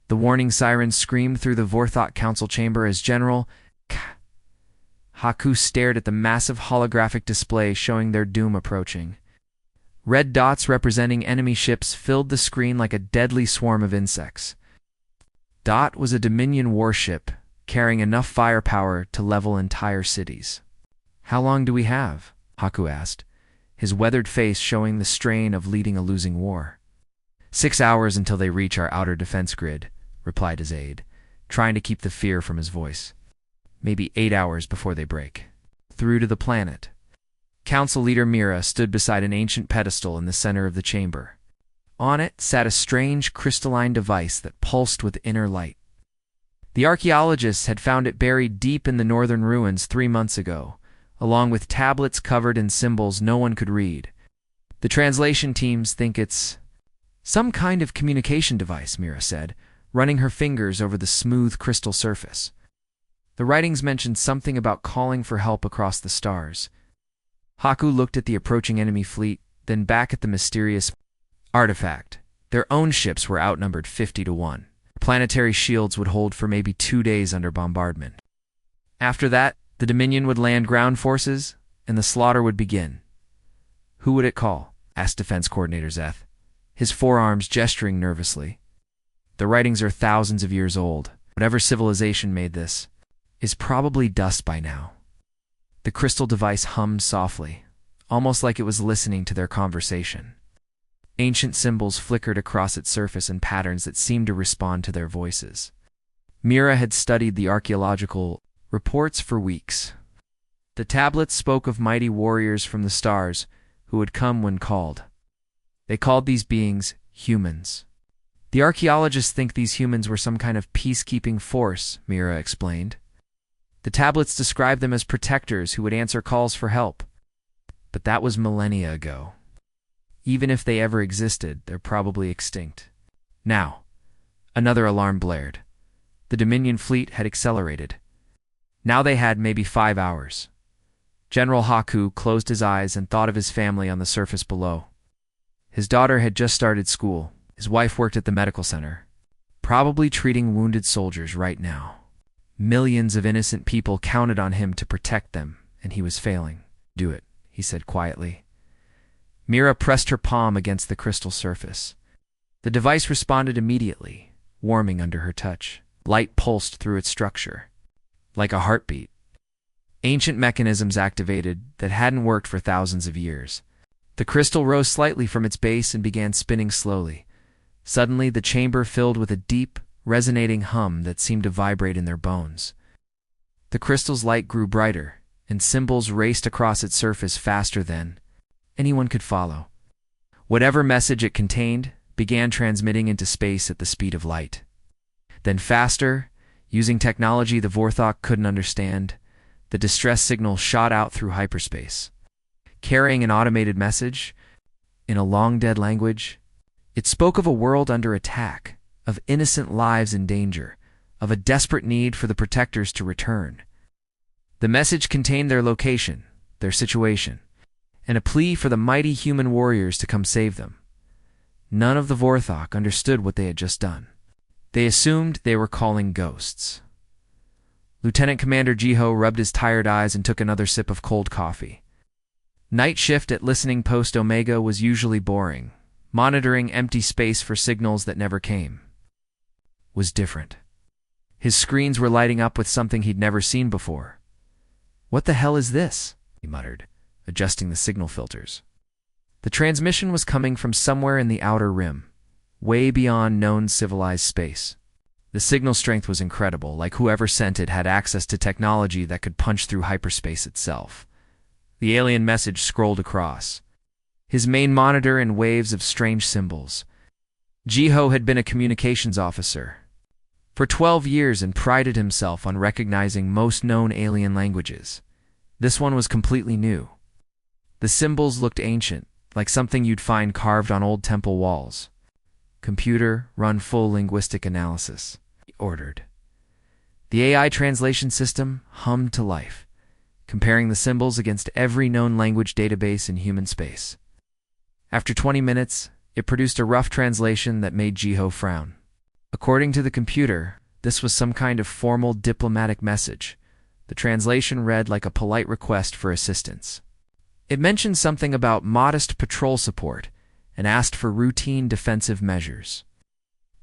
The warning sirens screamed through the Vorthok Council chamber as General Haku stared at the massive holographic display showing their doom approaching. Red dots representing enemy ships filled the screen like a deadly swarm of insects. Dot was a Dominion warship, carrying enough firepower to level entire cities. "How long do we have?" Haku asked, his weathered face showing the strain of leading a losing war. 6 hours until they reach our outer defense grid, replied his aide, trying to keep the fear from his voice. Maybe 8 hours before they break through to the planet. Council leader Mira stood beside an ancient pedestal in the center of the chamber. On it sat a strange crystalline device that pulsed with inner light. The archaeologists had found it buried deep in the northern ruins 3 months ago, along with tablets covered in symbols no one could read. The translation teams think it's some kind of communication device, Mira said, running her fingers over the smooth crystal surface. The writings mentioned something about calling for help across the stars. Haku looked at the approaching enemy fleet, then back at the mysterious artifact. Their own ships were outnumbered 50-1. Planetary shields would hold for maybe 2 days under bombardment. After that, the Dominion would land ground forces, and the slaughter would begin. "Who would it call?" asked Defense Coordinator Zeth, his forearms gesturing nervously. "The writings are thousands of years old. Whatever civilization made this is probably dust by now." The crystal device hummed softly, almost like it was listening to their conversation. Ancient symbols flickered across its surface in patterns that seemed to respond to their voices. Mira had studied the archaeological reports for weeks. The tablets spoke of mighty warriors from the stars who would come when called. They called these beings humans. "The archaeologists think these humans were some kind of peacekeeping force," Mira explained. "The tablets describe them as protectors who would answer calls for help. But that was millennia ago. Even if they ever existed, they're probably extinct." Now, another alarm blared. The Dominion fleet had accelerated. Now they had maybe 5 hours. General Haku closed his eyes and thought of his family on the surface below. His daughter had just started school. His wife worked at the medical center, probably treating wounded soldiers right now. Millions of innocent people counted on him to protect them, and he was failing. "Do it," he said quietly. Mira pressed her palm against the crystal surface. The device responded immediately, warming under her touch. Light pulsed through its structure, like a heartbeat. Ancient mechanisms activated that hadn't worked for thousands of years. The crystal rose slightly from its base and began spinning slowly. Suddenly, the chamber filled with a deep, resonating hum that seemed to vibrate in their bones. The crystal's light grew brighter, and symbols raced across its surface faster than anyone could follow. Whatever message it contained began transmitting into space at the speed of light. Then faster, using technology the Vorthok couldn't understand, the distress signal shot out through hyperspace. Carrying an automated message, in a long-dead language, it spoke of a world under attack, of innocent lives in danger, of a desperate need for the protectors to return. The message contained their location, their situation, and a plea for the mighty human warriors to come save them. None of the Vorthok understood what they had just done. They assumed they were calling ghosts. Lieutenant Commander Jiho rubbed his tired eyes and took another sip of cold coffee. Night shift at Listening Post Omega was usually boring. Monitoring empty space for signals that never came was different. His screens were lighting up with something he'd never seen before. "What the hell is this?" he muttered, adjusting the signal filters. The transmission was coming from somewhere in the outer rim, way beyond known civilized space. The signal strength was incredible, like whoever sent it had access to technology that could punch through hyperspace itself. The alien message scrolled across, his main monitor in waves of strange symbols. Jiho had been a communications officer for 12 years and prided himself on recognizing most known alien languages. This one was completely new. The symbols looked ancient, like something you'd find carved on old temple walls. "Computer, run full linguistic analysis," he ordered. The AI translation system hummed to life, comparing the symbols against every known language database in human space. After 20 minutes, it produced a rough translation that made Jiho frown. According to the computer, this was some kind of formal diplomatic message. The translation read like a polite request for assistance. It mentioned something about modest patrol support and asked for routine defensive measures.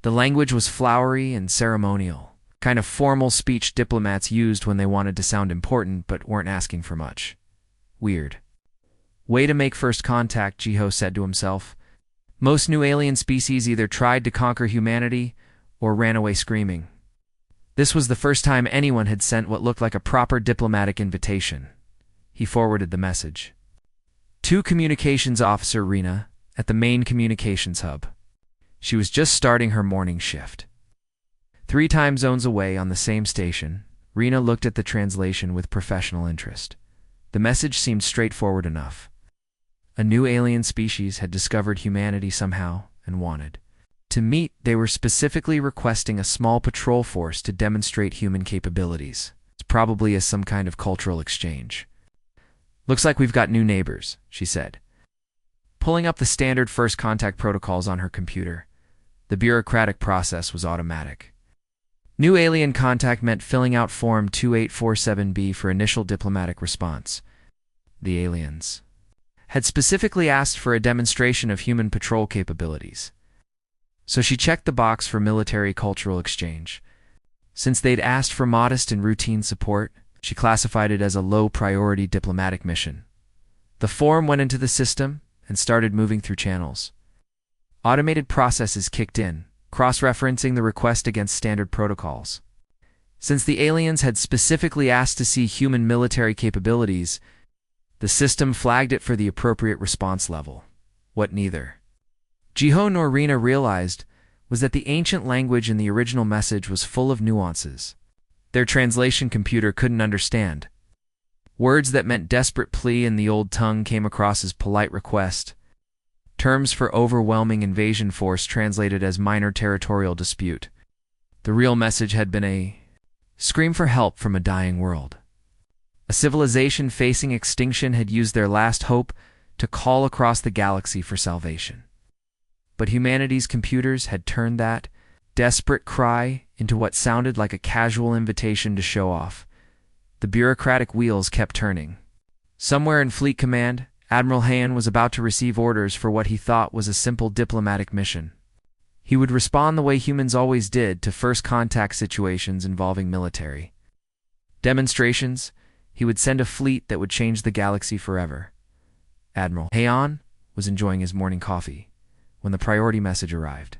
The language was flowery and ceremonial, kind of formal speech diplomats used when they wanted to sound important but weren't asking for much. Weird. Way to make first contact, Jiho said to himself. Most new alien species either tried to conquer humanity or ran away screaming. This was the first time anyone had sent what looked like a proper diplomatic invitation. He forwarded the message. To Communications Officer Rena at the main communications hub. She was just starting her morning shift. 3 time zones away on the same station, Rena looked at the translation with professional interest. The message seemed straightforward enough. A new alien species had discovered humanity somehow and wanted to meet. They were specifically requesting a small patrol force to demonstrate human capabilities. It's probably as some kind of cultural exchange. Looks like we've got new neighbors, she said, pulling up the standard first contact protocols on her computer. The bureaucratic process was automatic. New alien contact meant filling out Form 2847B for initial diplomatic response. The aliens had specifically asked for a demonstration of human patrol capabilities. So she checked the box for military cultural exchange. Since they'd asked for modest and routine support, she classified it as a low-priority diplomatic mission. The form went into the system and started moving through channels. Automated processes kicked in, cross-referencing the request against standard protocols. Since the aliens had specifically asked to see human military capabilities, the system flagged it for the appropriate response level. What neither Jiho nor Rena realized was that the ancient language in the original message was full of nuances their translation computer couldn't understand. Words that meant desperate plea in the old tongue came across as polite request. Terms for overwhelming invasion force translated as minor territorial dispute. The real message had been a scream for help from a dying world. A civilization facing extinction had used their last hope to call across the galaxy for salvation. But humanity's computers had turned that desperate cry into what sounded like a casual invitation to show off. The bureaucratic wheels kept turning. Somewhere in Fleet Command, Admiral Han was about to receive orders for what he thought was a simple diplomatic mission. He would respond the way humans always did to first contact situations involving military demonstrations. He would send a fleet that would change the galaxy forever. Admiral Han was enjoying his morning coffee when the priority message arrived.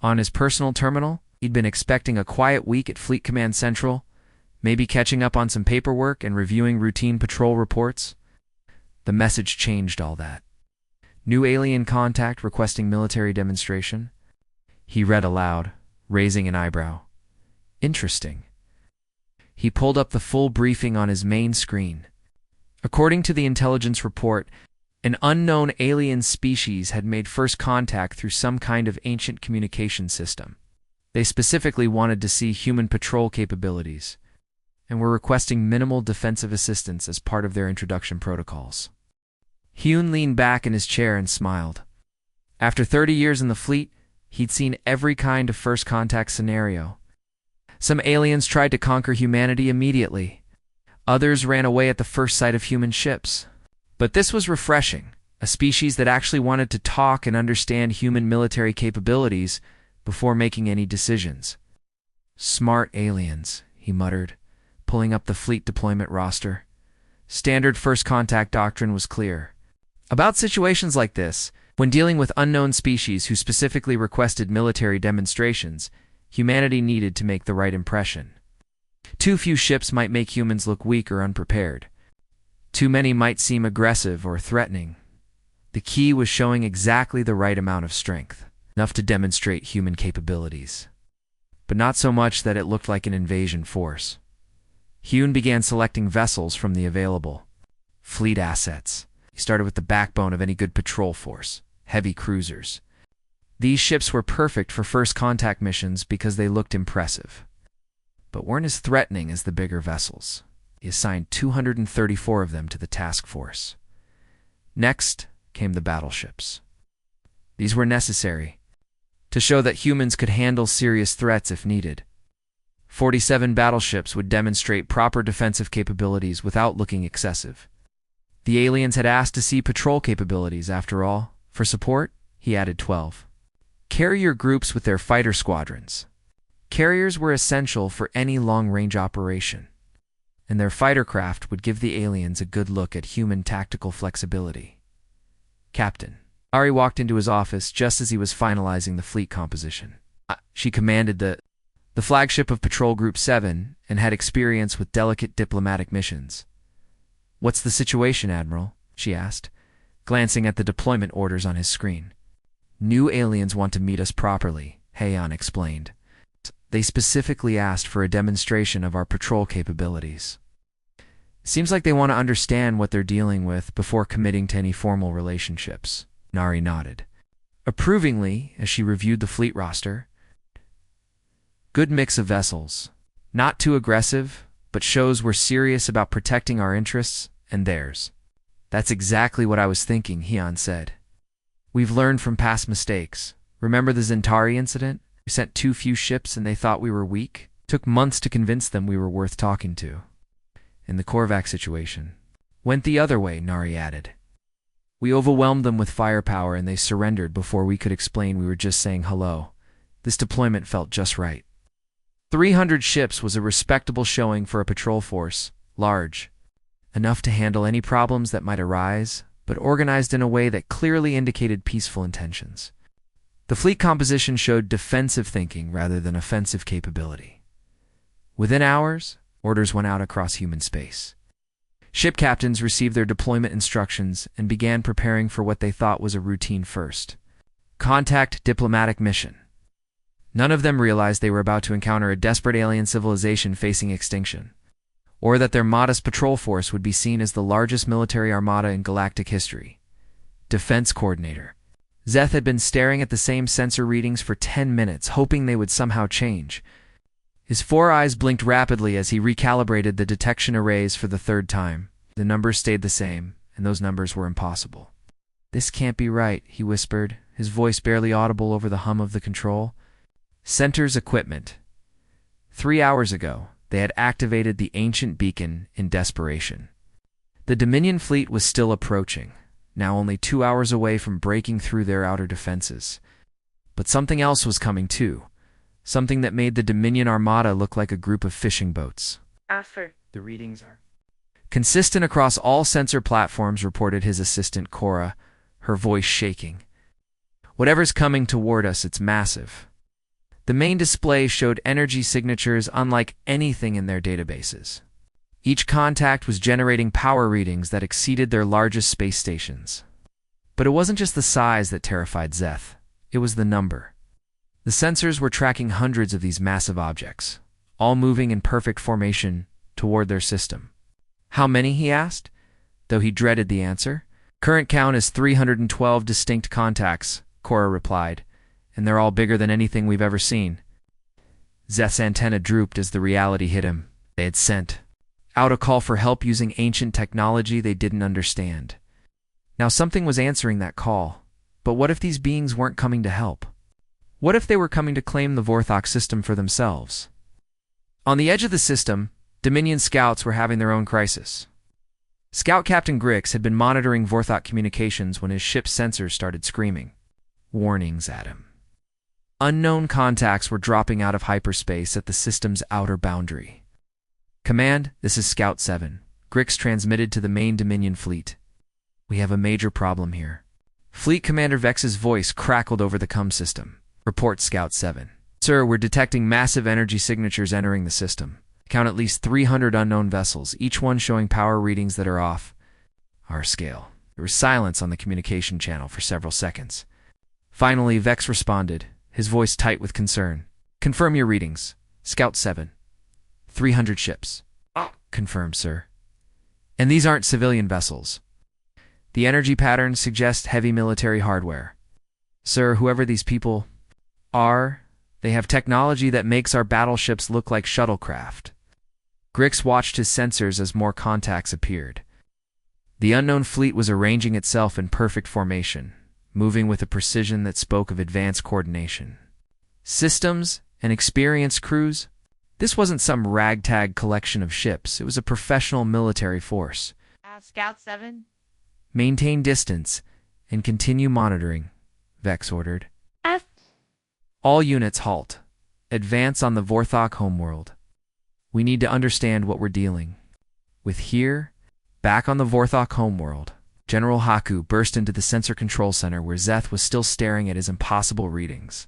On his personal terminal, he'd been expecting a quiet week at Fleet Command Central, maybe catching up on some paperwork and reviewing routine patrol reports. The message changed all that. New alien contact requesting military demonstration. He read aloud, raising an eyebrow. Interesting. He pulled up the full briefing on his main screen. According to the intelligence report, an unknown alien species had made first contact through some kind of ancient communication system. They specifically wanted to see human patrol capabilities and were requesting minimal defensive assistance as part of their introduction protocols. Hyun leaned back in his chair and smiled. After 30 years in the fleet, he'd seen every kind of first contact scenario. Some aliens tried to conquer humanity immediately. Others ran away at the first sight of human ships. But this was refreshing, a species that actually wanted to talk and understand human military capabilities before making any decisions. Smart aliens, he muttered, pulling up the fleet deployment roster. Standard first contact doctrine was clear. About situations like this, when dealing with unknown species who specifically requested military demonstrations, humanity needed to make the right impression. Too few ships might make humans look weak or unprepared. Too many might seem aggressive or threatening. The key was showing exactly the right amount of strength, enough to demonstrate human capabilities, but not so much that it looked like an invasion force. Hyun began selecting vessels from the available fleet assets. He started with the backbone of any good patrol force, heavy cruisers. These ships were perfect for first contact missions because they looked impressive, but weren't as threatening as the bigger vessels. He assigned 234 of them to the task force. Next came the battleships. These were necessary to show that humans could handle serious threats if needed. 47 battleships would demonstrate proper defensive capabilities without looking excessive. The aliens had asked to see patrol capabilities, after all. For support, he added 12 carrier groups with their fighter squadrons. Carriers were essential for any long-range operation, and their fighter craft would give the aliens a good look at human tactical flexibility. Captain. Ari walked into his office just as he was finalizing the fleet composition. She commanded the flagship of Patrol Group 7 and had experience with delicate diplomatic missions. "What's the situation, Admiral?" she asked, glancing at the deployment orders on his screen. "New aliens want to meet us properly," Heian explained. "They specifically asked for a demonstration of our patrol capabilities. Seems like they want to understand what they're dealing with before committing to any formal relationships." Nari nodded approvingly as she reviewed the fleet roster. "Good mix of vessels. Not too aggressive, but shows we're serious about protecting our interests and theirs." "That's exactly what I was thinking," Heian said. "We've learned from past mistakes. Remember the Zentari incident? We sent too few ships and they thought we were weak. Took months to convince them we were worth talking to." "In the Korvac situation went the other way," Nari added. "We overwhelmed them with firepower and they surrendered before we could explain we were just saying hello. This deployment felt just right. 300 ships was a respectable showing for a patrol force, large enough to handle any problems that might arise, but organized in a way that clearly indicated peaceful intentions. The fleet composition showed defensive thinking rather than offensive capability. Within hours, orders went out across human space. Ship captains received their deployment instructions and began preparing for what they thought was a routine first contact diplomatic mission. None of them realized they were about to encounter a desperate alien civilization facing extinction, or that their modest patrol force would be seen as the largest military armada in galactic history. Defense Coordinator. Zeth had been staring at the same sensor readings for 10 minutes, hoping they would somehow change. His 4 eyes blinked rapidly as he recalibrated the detection arrays for the 3rd time. The numbers stayed the same, and those numbers were impossible. "This can't be right," he whispered, his voice barely audible over the hum of the control. Center's equipment. 3 hours ago, they had activated the ancient beacon in desperation. The Dominion fleet was still approaching, now only 2 hours away from breaking through their outer defenses. But something else was coming too, something that made the Dominion armada look like a group of fishing boats. The readings are consistent across all sensor platforms, reported his assistant Cora, her voice shaking. "Whatever's coming toward us, it's massive." The main display showed energy signatures unlike anything in their databases. Each contact was generating power readings that exceeded their largest space stations. But it wasn't just the size that terrified Zeth, it was the number. The sensors were tracking hundreds of these massive objects, all moving in perfect formation toward their system. "How many?" he asked, though he dreaded the answer. "Current count is 312 distinct contacts," Cora replied, "and they're all bigger than anything we've ever seen." Zeth's antenna drooped as the reality hit him. They had sent out a call for help using ancient technology they didn't understand. Now something was answering that call, but what if these beings weren't coming to help? What if they were coming to claim the Vorthok system for themselves? On the edge of the system, Dominion scouts were having their own crisis. Scout Captain Grix had been monitoring Vorthok communications when his ship's sensors started screaming warnings at him. Unknown contacts were dropping out of hyperspace at the system's outer boundary. "Command, this is Scout 7. Grix transmitted to the main Dominion fleet. We have a major problem here." Fleet Commander Vex's voice crackled over the comm system. "Report, Scout 7. Sir, we're detecting massive energy signatures entering the system. Count at least 300 unknown vessels, each one showing power readings that are off our scale." There was silence on the communication channel for several seconds. Finally, Vex responded, his voice tight with concern. "Confirm your readings, Scout 7. 300 ships." "Confirmed, sir." "And these aren't civilian vessels. The energy patterns suggest heavy military hardware. Sir, whoever these people are, they have technology that makes our battleships look like shuttlecraft." Grix watched his sensors as more contacts appeared. The unknown fleet was arranging itself in perfect formation, moving with a precision that spoke of advanced coordination. systems, and experienced crews. This wasn't some ragtag collection of ships. It was a professional military force. Scout 7. Maintain distance and continue monitoring, Vex ordered. F. All units halt. Advance on the Vorthok homeworld. We need to understand what we're dealing with here. Back on the Vorthok homeworld, General Haku burst into the sensor control center where Zeth was still staring at his impossible readings.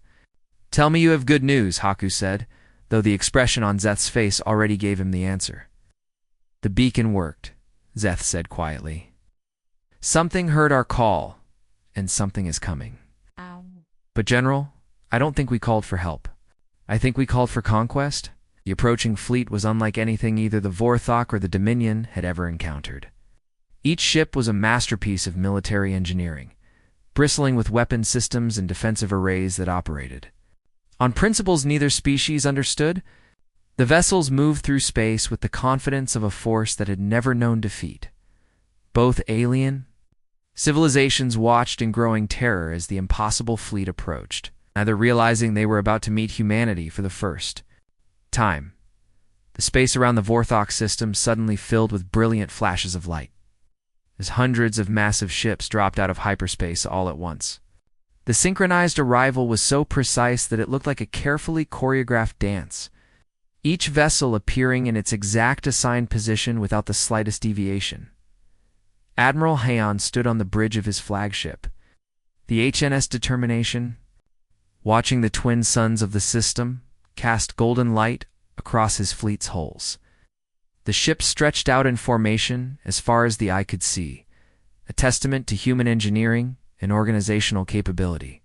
Tell me you have good news, Haku said, though the expression on Zeth's face already gave him the answer. The beacon worked, Zeth said quietly. Something heard our call, and something is coming. Ow. But General, I don't think we called for help. I think we called for conquest. The approaching fleet was unlike anything either the Vorthok or the Dominion had ever encountered. Each ship was a masterpiece of military engineering, bristling with weapon systems and defensive arrays that operated on principles neither species understood. The vessels moved through space with the confidence of a force that had never known defeat. Both alien civilizations watched in growing terror as the impossible fleet approached, neither realizing they were about to meet humanity for the first time. The space around the Vorthok system suddenly filled with brilliant flashes of light, as hundreds of massive ships dropped out of hyperspace all at once. The synchronized arrival was so precise that it looked like a carefully choreographed dance, each vessel appearing in its exact assigned position without the slightest deviation. Admiral Heian stood on the bridge of his flagship, the HNS Determination, watching the twin suns of the system cast golden light across his fleet's hulls. The ship stretched out in formation as far as the eye could see, a testament to human engineering and organizational capability.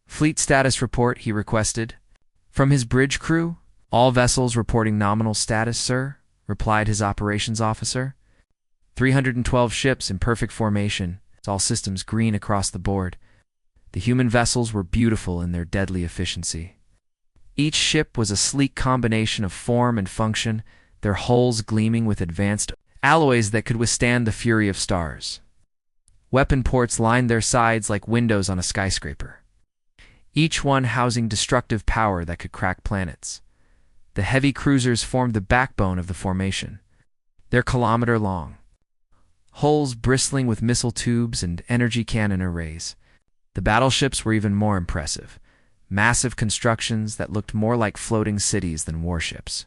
Fleet status report, he requested. From his bridge crew, all vessels reporting nominal status, sir, replied his operations officer. 312 ships in perfect formation, all systems green across the board. The human vessels were beautiful in their deadly efficiency. Each ship was a sleek combination of form and function, their hulls gleaming with advanced alloys that could withstand the fury of stars. Weapon ports lined their sides like windows on a skyscraper, each one housing destructive power that could crack planets. The heavy cruisers formed the backbone of the formation, their kilometer-long hulls bristling with missile tubes and energy cannon arrays. The battleships were even more impressive, massive constructions that looked more like floating cities than warships.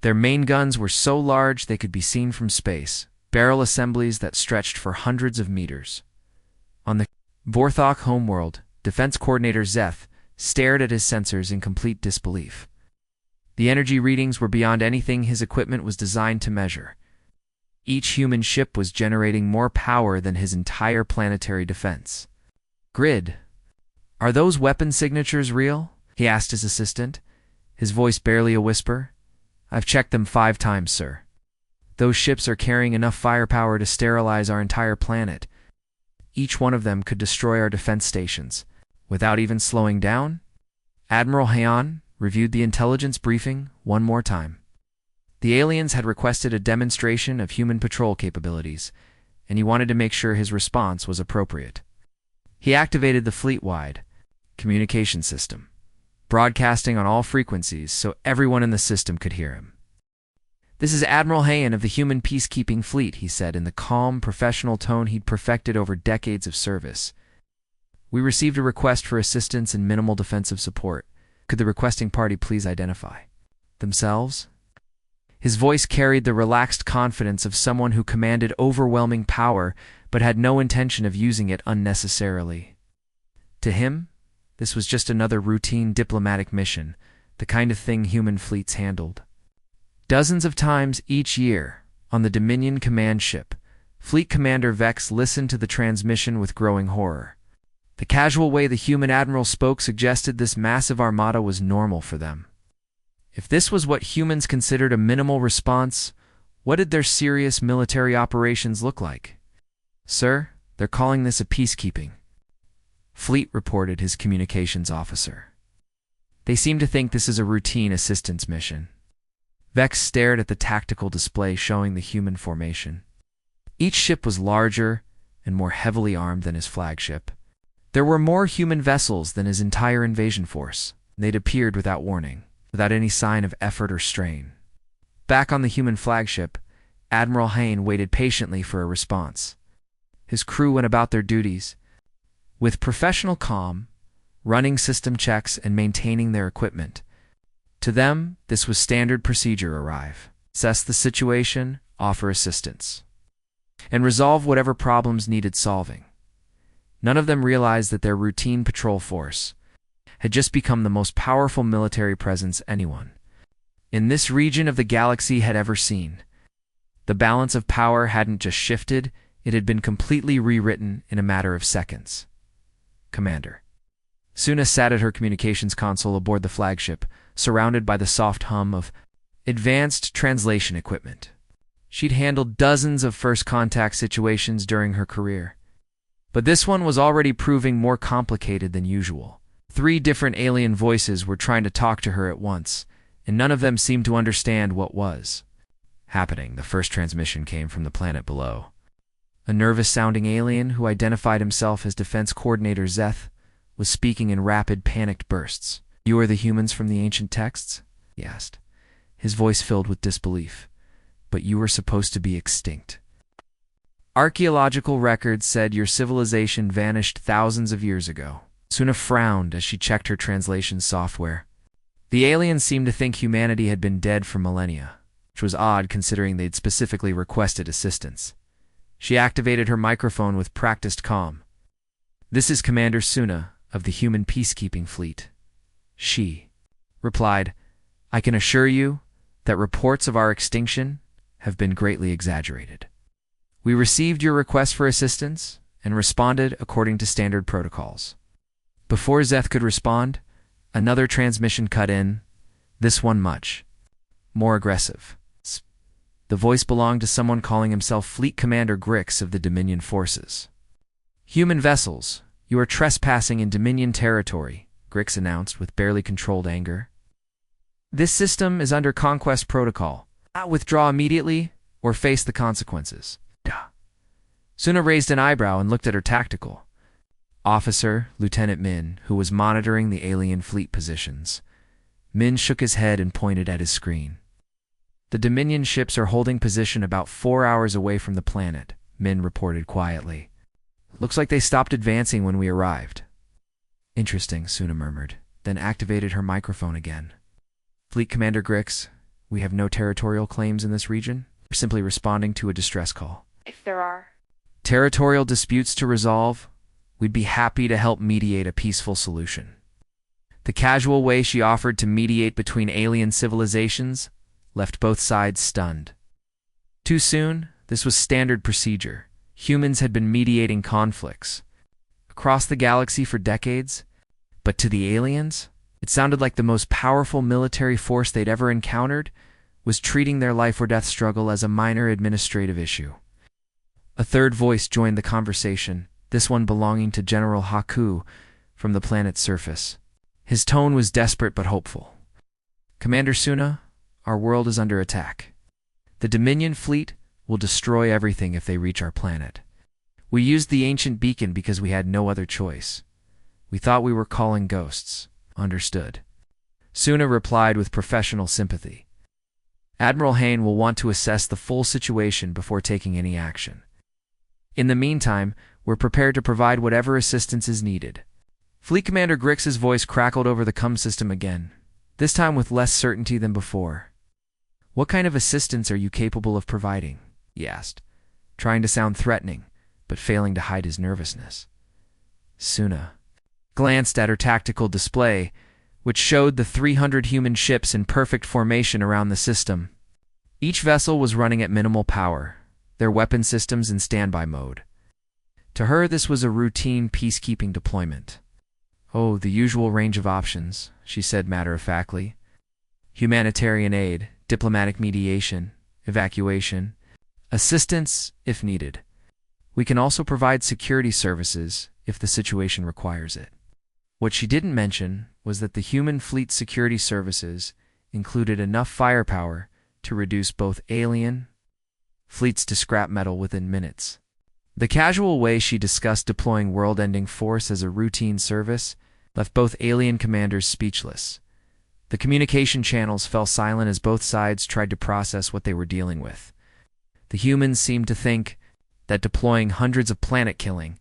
Their main guns were so large they could be seen from space, barrel assemblies that stretched for hundreds of meters. On the Vorthok homeworld, Defense Coordinator Zeth stared at his sensors in complete disbelief. The energy readings were beyond anything his equipment was designed to measure. Each human ship was generating more power than his entire planetary defense grid. Are those weapon signatures real? He asked his assistant, his voice barely a whisper. I've checked them 5 times, sir. Those ships are carrying enough firepower to sterilize our entire planet. Each one of them could destroy our defense stations, without even slowing down. Admiral Heian reviewed the intelligence briefing one more time. The aliens had requested a demonstration of human patrol capabilities, and he wanted to make sure his response was appropriate. He activated the fleet-wide communication system, broadcasting on all frequencies so everyone in the system could hear him. This is Admiral Heian of the Human Peacekeeping Fleet, he said in the calm, professional tone he'd perfected over decades of service. We received a request for assistance and minimal defensive support. Could the requesting party please identify themselves? His voice carried the relaxed confidence of someone who commanded overwhelming power but had no intention of using it unnecessarily. To him, this was just another routine diplomatic mission, the kind of thing human fleets handled. Dozens of times each year, on the Dominion command ship, Fleet Commander Vex listened to the transmission with growing horror. The casual way the human admiral spoke suggested this massive armada was normal for them. If this was what humans considered a minimal response, what did their serious military operations look like? Sir, they're calling this a peacekeeping Fleet, reported his communications officer. They seem to think this is a routine assistance mission. Vex stared at the tactical display showing the human formation. Each ship was larger and more heavily armed than his flagship. There were more human vessels than his entire invasion force. They'd appeared without warning, without any sign of effort or strain. Back on the human flagship, Admiral Hayne waited patiently for a response. His crew went about their duties with professional calm, running system checks and maintaining their equipment. To them, this was standard procedure: arrive, assess the situation, offer assistance, and resolve whatever problems needed solving. None of them realized that their routine patrol force had just become the most powerful military presence anyone in this region of the galaxy had ever seen. The balance of power hadn't just shifted, it had been completely rewritten in a matter of seconds. Commander Suna sat at her communications console aboard the flagship, surrounded by the soft hum of advanced translation equipment. She'd handled dozens of first contact situations during her career, but this one was already proving more complicated than usual. 3 different alien voices were trying to talk to her at once, and none of them seemed to understand what was happening. The first transmission came from the planet below. A nervous-sounding alien who identified himself as Defense Coordinator Zeth was speaking in rapid, panicked bursts. "You are the humans from the ancient texts?" he asked, his voice filled with disbelief. "But you were supposed to be extinct. Archaeological records said your civilization vanished thousands of years ago." Suna frowned as she checked her translation software. The aliens seemed to think humanity had been dead for millennia, which was odd considering they'd specifically requested assistance. She activated her microphone with practiced calm. "This is Commander Suna of the Human Peacekeeping Fleet." She replied, "I can assure you that reports of our extinction have been greatly exaggerated. We received your request for assistance and responded according to standard protocols." Before Zeth could respond, another transmission cut in, this one much more aggressive. The voice belonged to someone calling himself Fleet Commander Grix of the Dominion Forces. "Human vessels, you are trespassing in Dominion territory," Grix announced with barely controlled anger. "This system is under conquest protocol. Withdraw immediately or face the consequences." Suna raised an eyebrow and looked at her tactical officer, Lieutenant Min, who was monitoring the alien fleet positions. Min shook his head and pointed at his screen. "The Dominion ships are holding position about 4 hours away from the planet," Min reported quietly. "Looks like they stopped advancing when we arrived." "Interesting," Suna murmured, then activated her microphone again. "Fleet Commander Grix, we have no territorial claims in this region. We're simply responding to a distress call. If there are territorial disputes to resolve, we'd be happy to help mediate a peaceful solution." The casual way she offered to mediate between alien civilizations left both sides stunned. Too soon, this was standard procedure. Humans had been mediating conflicts across the galaxy for decades, but to the aliens, it sounded like the most powerful military force they'd ever encountered was treating their life or death struggle as a minor administrative issue. A third voice joined the conversation, this one belonging to General Haku from the planet's surface. His tone was desperate but hopeful. "Commander Suna, our world is under attack. The Dominion fleet will destroy everything if they reach our planet. We used the ancient beacon because we had no other choice. We thought we were calling ghosts." "Understood," Suna replied with professional sympathy. "Admiral Hayne will want to assess the full situation before taking any action. In the meantime, we're prepared to provide whatever assistance is needed." Fleet Commander Grix's voice crackled over the comm system again, this time with less certainty than before. "What kind of assistance are you capable of providing?" he asked, trying to sound threatening, but failing to hide his nervousness. Suna glanced at her tactical display, which showed the 300 human ships in perfect formation around the system. Each vessel was running at minimal power, their weapon systems in standby mode. To her, this was a routine peacekeeping deployment. "Oh, the usual range of options," she said matter-of-factly. "Humanitarian aid, diplomatic mediation, evacuation, assistance if needed. We can also provide security services if the situation requires it." What she didn't mention was that the human fleet security services included enough firepower to reduce both alien fleets to scrap metal within minutes. The casual way she discussed deploying world-ending force as a routine service left both alien commanders speechless. The communication channels fell silent as both sides tried to process what they were dealing with. The humans seemed to think that deploying hundreds of planet-killing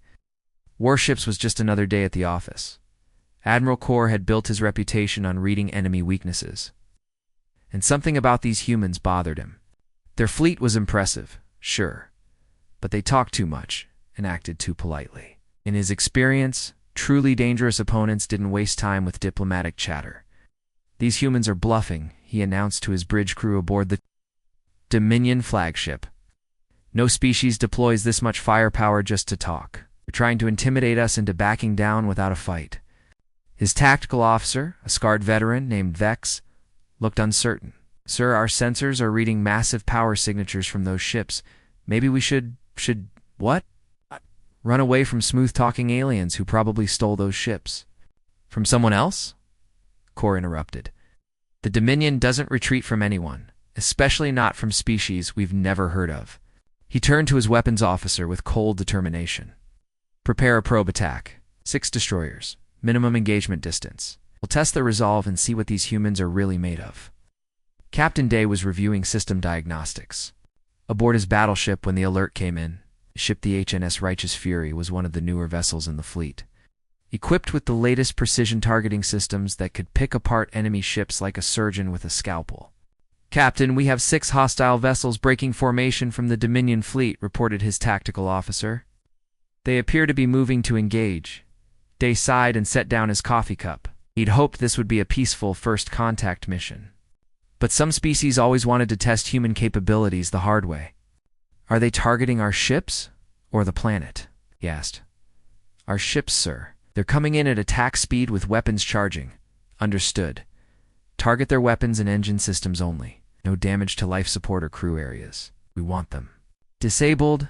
warships was just another day at the office. Admiral Kor had built his reputation on reading enemy weaknesses, and something about these humans bothered him. Their fleet was impressive, sure, but they talked too much and acted too politely. In his experience, truly dangerous opponents didn't waste time with diplomatic chatter. "These humans are bluffing," he announced to his bridge crew aboard the Dominion flagship. "No species deploys this much firepower just to talk. They're trying to intimidate us into backing down without a fight." His tactical officer, a scarred veteran named Vex, looked uncertain. "Sir, our sensors are reading massive power signatures from those ships. Maybe we should what? Run away from smooth-talking aliens who probably stole those ships." "From someone else?" Kor interrupted. "The Dominion doesn't retreat from anyone, especially not from species we've never heard of." He turned to his weapons officer with cold determination. "Prepare a probe attack. 6 destroyers. Minimum engagement distance. We'll test their resolve and see what these humans are really made of." Captain Day was reviewing system diagnostics aboard his battleship when the alert came in. The ship, the HNS Righteous Fury, was one of the newer vessels in the fleet, equipped with the latest precision targeting systems that could pick apart enemy ships like a surgeon with a scalpel. "Captain, we have 6 hostile vessels breaking formation from the Dominion fleet," reported his tactical officer. "They appear to be moving to engage." Day sighed and set down his coffee cup. He'd hoped this would be a peaceful first contact mission. But some species always wanted to test human capabilities the hard way. "Are they targeting our ships or the planet?" he asked. "Our ships, sir. They're coming in at attack speed with weapons charging." "Understood. Target their weapons and engine systems only. No damage to life support or crew areas. We want them disabled,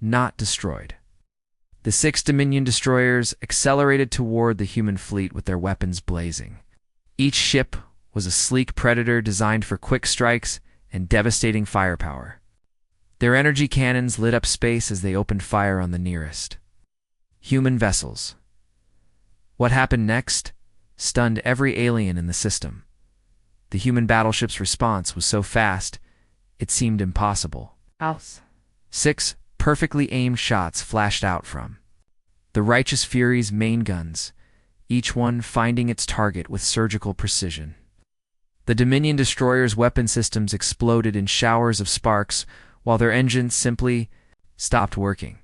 not destroyed." The 6 Dominion destroyers accelerated toward the human fleet with their weapons blazing. Each ship was a sleek predator designed for quick strikes and devastating firepower. Their energy cannons lit up space as they opened fire on the nearest human vessels. What happened next stunned every alien in the system. The human battleship's response was so fast, it seemed impossible. 6 perfectly aimed shots flashed out from the Righteous Fury's main guns, each one finding its target with surgical precision. The Dominion destroyers' weapon systems exploded in showers of sparks while their engines simply stopped working.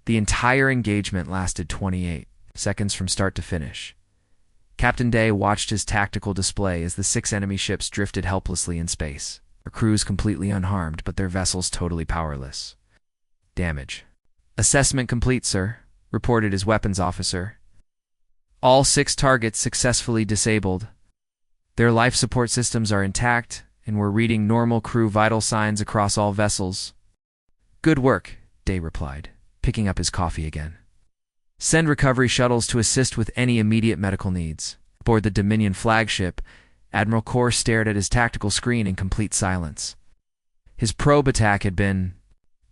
The entire engagement lasted 28 seconds from start to finish. Captain Day watched his tactical display as the 6 enemy ships drifted helplessly in space, their crews completely unharmed but their vessels totally powerless. "Damage assessment complete, sir," reported his weapons officer. "All 6 targets successfully disabled. Their life support systems are intact, and we're reading normal crew vital signs across all vessels." "Good work," Day replied, picking up his coffee again. "Send recovery shuttles to assist with any immediate medical needs." Aboard the Dominion flagship, Admiral Kor stared at his tactical screen in complete silence. His probe attack had been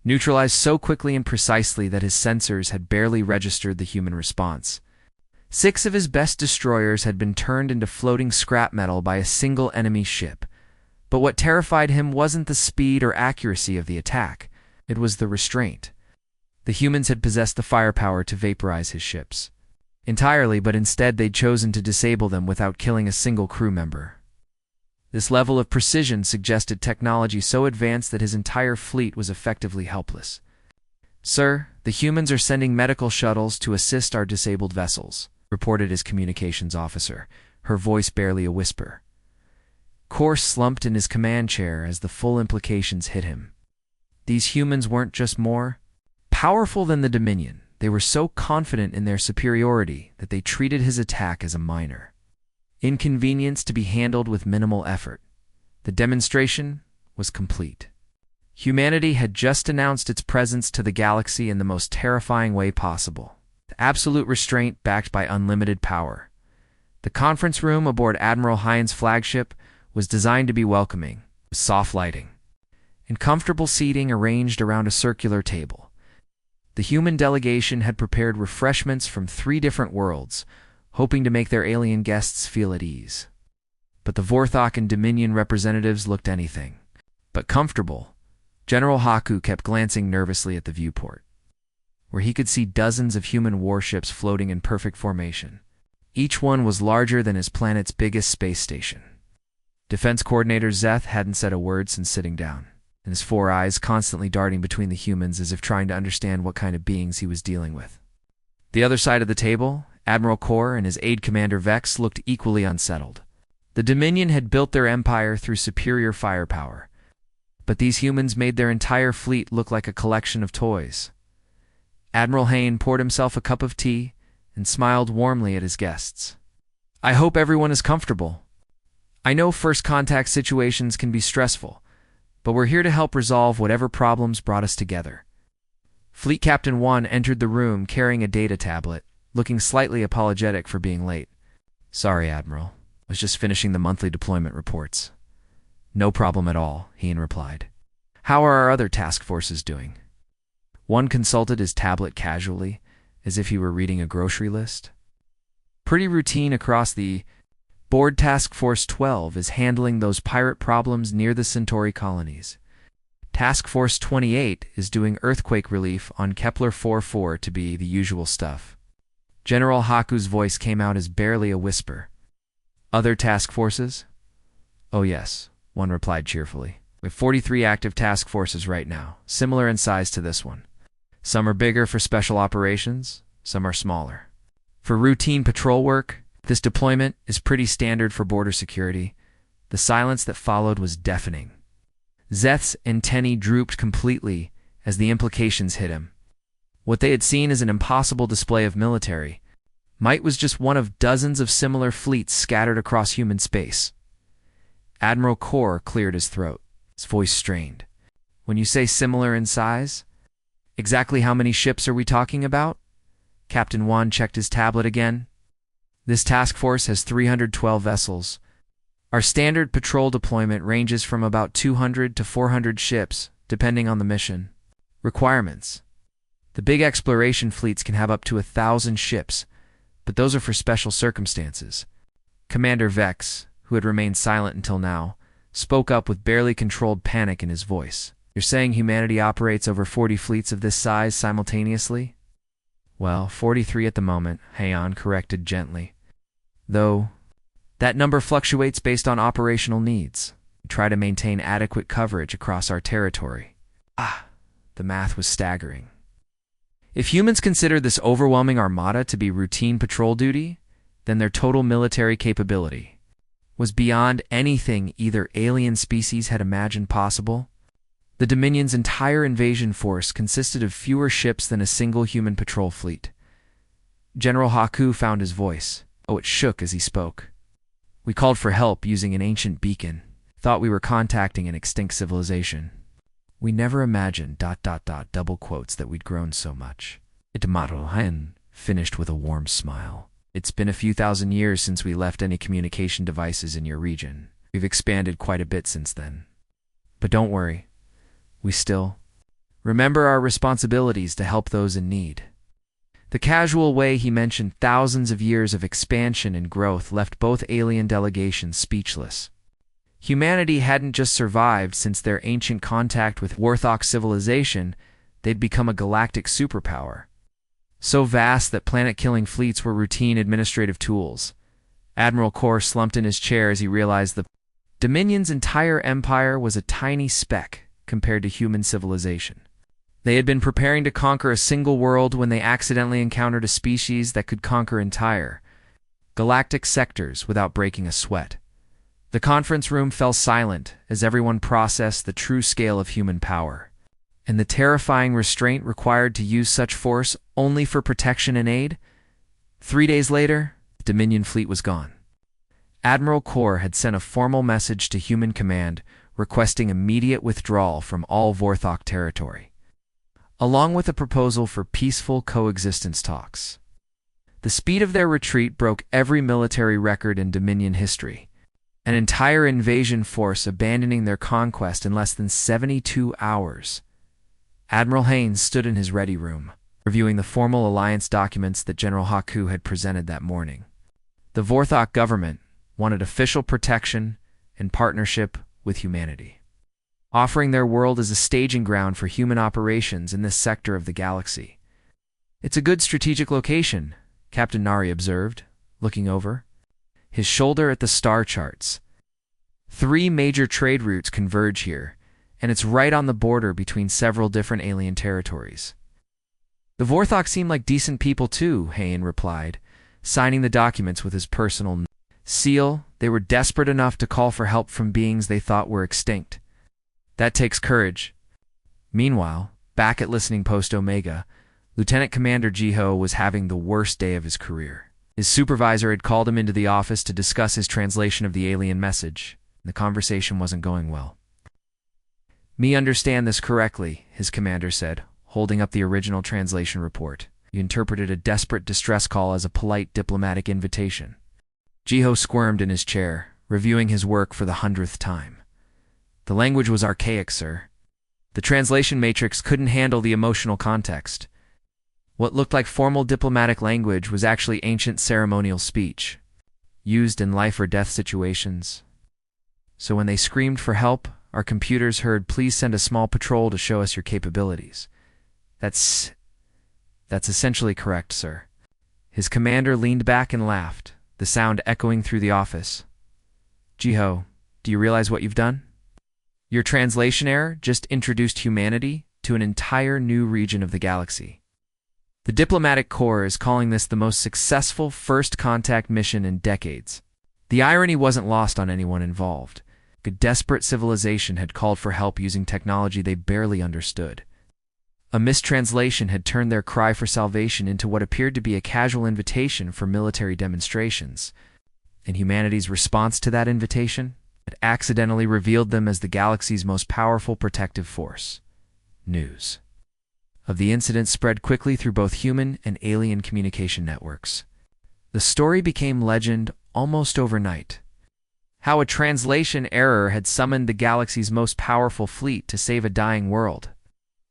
neutralized so quickly and precisely that his sensors had barely registered the human response. 6 of his best destroyers had been turned into floating scrap metal by a single enemy ship. But what terrified him wasn't the speed or accuracy of the attack. It was the restraint. The humans had possessed the firepower to vaporize his ships entirely, but instead they'd chosen to disable them without killing a single crew member. This level of precision suggested technology so advanced that his entire fleet was effectively helpless. "Sir, the humans are sending medical shuttles to assist our disabled vessels," reported his communications officer, her voice barely a whisper. Kor slumped in his command chair as the full implications hit him. These humans weren't just more powerful than the Dominion. They were so confident in their superiority that they treated his attack as a minor inconvenience to be handled with minimal effort. The demonstration was complete. Humanity had just announced its presence to the galaxy in the most terrifying way possible. Absolute restraint backed by unlimited power. The conference room aboard Admiral Hines' flagship was designed to be welcoming, with soft lighting and comfortable seating arranged around a circular table. The human delegation had prepared refreshments from 3 different worlds, hoping to make their alien guests feel at ease. But the Vorthok and Dominion representatives looked anything but comfortable. General Haku kept glancing nervously at the viewport, where he could see dozens of human warships floating in perfect formation. Each one was larger than his planet's biggest space station. Defense Coordinator Zeth hadn't said a word since sitting down, and his four eyes constantly darting between the humans as if trying to understand what kind of beings he was dealing with. The other side of the table, Admiral Kor and his aide Commander Vex looked equally unsettled. The Dominion had built their empire through superior firepower, but these humans made their entire fleet look like a collection of toys. Admiral Hayne poured himself a cup of tea and smiled warmly at his guests. "I hope everyone is comfortable. I know first contact situations can be stressful, but we're here to help resolve whatever problems brought us together." Fleet Captain 1 entered the room carrying a data tablet, looking slightly apologetic for being late. "Sorry, Admiral. I was just finishing the monthly deployment reports." "No problem at all," Hayne replied. "How are our other task forces doing?" One consulted his tablet casually, as if he were reading a grocery list. "Pretty routine across the board. Task Force 12 is handling those pirate problems near the Centauri colonies. Task Force 28 is doing earthquake relief on Kepler 44 to be the usual stuff." General Haku's voice came out as barely a whisper. "Other task forces?" "Oh yes," one replied cheerfully. "We have 43 active task forces right now, similar in size to this one. Some are bigger for special operations, some are smaller. For routine patrol work, this deployment is pretty standard for border security." The silence that followed was deafening. Zeth's antennae drooped completely as the implications hit him. What they had seen as an impossible display of military might was just one of dozens of similar fleets scattered across human space. Admiral Kor cleared his throat, his voice strained. "When you say similar in size, exactly how many ships are we talking about?" Captain Wan checked his tablet again. "This task force has 312 vessels. Our standard patrol deployment ranges from about 200 to 400 ships, depending on the mission. Requirements: the big exploration fleets can have up to 1,000 ships, but those are for special circumstances." Commander Vex, who had remained silent until now, spoke up with barely controlled panic in his voice. "You're saying humanity operates over 40 fleets of this size simultaneously?" "Well, 43 at the moment," Heian corrected gently. "Though that number fluctuates based on operational needs. We try to maintain adequate coverage across our territory." The math was staggering. If humans consider this overwhelming armada to be routine patrol duty, then their total military capability was beyond anything either alien species had imagined possible. The Dominion's entire invasion force consisted of fewer ships than a single human patrol fleet. General Haku found his voice. It shook as he spoke. "We called for help using an ancient beacon. Thought we were contacting an extinct civilization. We never imagined ... double quotes that we'd grown so much." Itamato-hen finished with a warm smile. "It's been a few thousand years since we left any communication devices in your region. We've expanded quite a bit since then. But don't worry, we still remember our responsibilities to help those in need." The casual way he mentioned thousands of years of expansion and growth left both alien delegations speechless. Humanity hadn't just survived since their ancient contact with Vorthok civilization, they'd become a galactic superpower. So vast that planet-killing fleets were routine administrative tools. Admiral Kor slumped in his chair as he realized the Dominion's entire empire was a tiny speck compared to human civilization. They had been preparing to conquer a single world when they accidentally encountered a species that could conquer entire galactic sectors without breaking a sweat. The conference room fell silent as everyone processed the true scale of human power, and the terrifying restraint required to use such force only for protection and aid. 3 days later, the Dominion fleet was gone. Admiral Kor had sent a formal message to Human Command requesting immediate withdrawal from all Vorthok territory, along with a proposal for peaceful coexistence talks. The speed of their retreat broke every military record in Dominion history, an entire invasion force abandoning their conquest in less than 72 hours. Admiral Haynes stood in his ready room, reviewing the formal alliance documents that General Haku had presented that morning. The Vorthok government wanted official protection and partnership with humanity, offering their world as a staging ground for human operations in this sector of the galaxy. "It's a good strategic location," Captain Nari observed, looking over his shoulder at the star charts. "3 major trade routes converge here, and it's right on the border between several different alien territories." "The Vorthok seem like decent people too," Hayen replied, signing the documents with his personal seal. "They were desperate enough to call for help from beings they thought were extinct. That takes courage." Meanwhile, back at Listening Post Omega, Lieutenant Commander Jiho was having the worst day of his career. His supervisor had called him into the office to discuss his translation of the alien message. The conversation wasn't going well. "Me understand this correctly," his commander said, holding up the original translation report. He interpreted a desperate distress call as a polite diplomatic invitation. Jiho squirmed in his chair, reviewing his work for the 100th time. "The language was archaic, sir. The translation matrix couldn't handle the emotional context. What looked like formal diplomatic language was actually ancient ceremonial speech, used in life or death situations. So when they screamed for help, our computers heard, 'Please send a small patrol to show us your capabilities.' That's essentially correct, sir." His commander leaned back and laughed, the sound echoing through the office. "Jiho, do you realize what you've done? Your translation error just introduced humanity to an entire new region of the galaxy. The diplomatic corps is calling this the most successful first contact mission in decades." The irony wasn't lost on anyone involved. A desperate civilization had called for help using technology they barely understood. A mistranslation had turned their cry for salvation into what appeared to be a casual invitation for military demonstrations. And humanity's response to that invitation had accidentally revealed them as the galaxy's most powerful protective force. News of the incident spread quickly through both human and alien communication networks. The story became legend almost overnight. How a translation error had summoned the galaxy's most powerful fleet to save a dying world,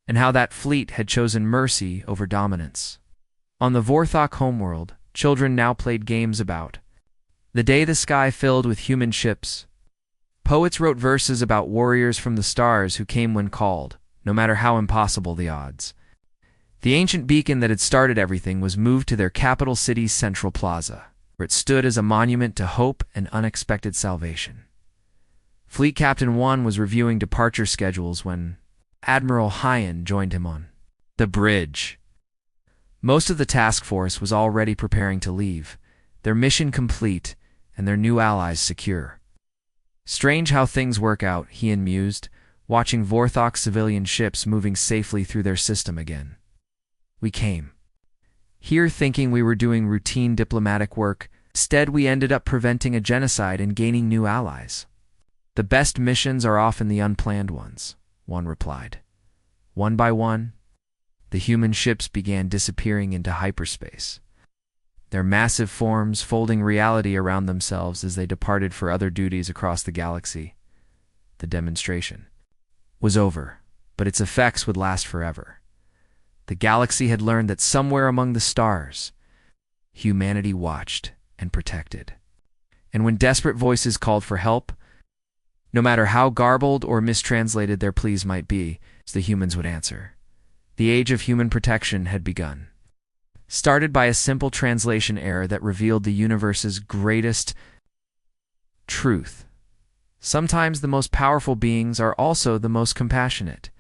and how that fleet had chosen mercy over dominance. On the Vorthok homeworld, children now played games about the day the sky filled with human ships. Poets wrote verses about warriors from the stars who came when called, no matter how impossible the odds. The ancient beacon that had started everything was moved to their capital city's central plaza, where it stood as a monument to hope and unexpected salvation. Fleet Captain 1 was reviewing departure schedules when Admiral Hayen joined him on the bridge. Most of the task force was already preparing to leave, their mission complete and their new allies secure. "Strange how things work out," he mused, watching Vorthok civilian ships moving safely through their system again. "We came here thinking we were doing routine diplomatic work. Instead, we ended up preventing a genocide and gaining new allies." "The best missions are often the unplanned ones," one replied. One by one, the human ships began disappearing into hyperspace, their massive forms folding reality around themselves as they departed for other duties across the galaxy. The demonstration was over, but its effects would last forever. The galaxy had learned that somewhere among the stars, humanity watched and protected. And when desperate voices called for help, no matter how garbled or mistranslated their pleas might be, the humans would answer. The age of human protection had begun. Started by a simple translation error that revealed the universe's greatest truth. Sometimes the most powerful beings are also the most compassionate.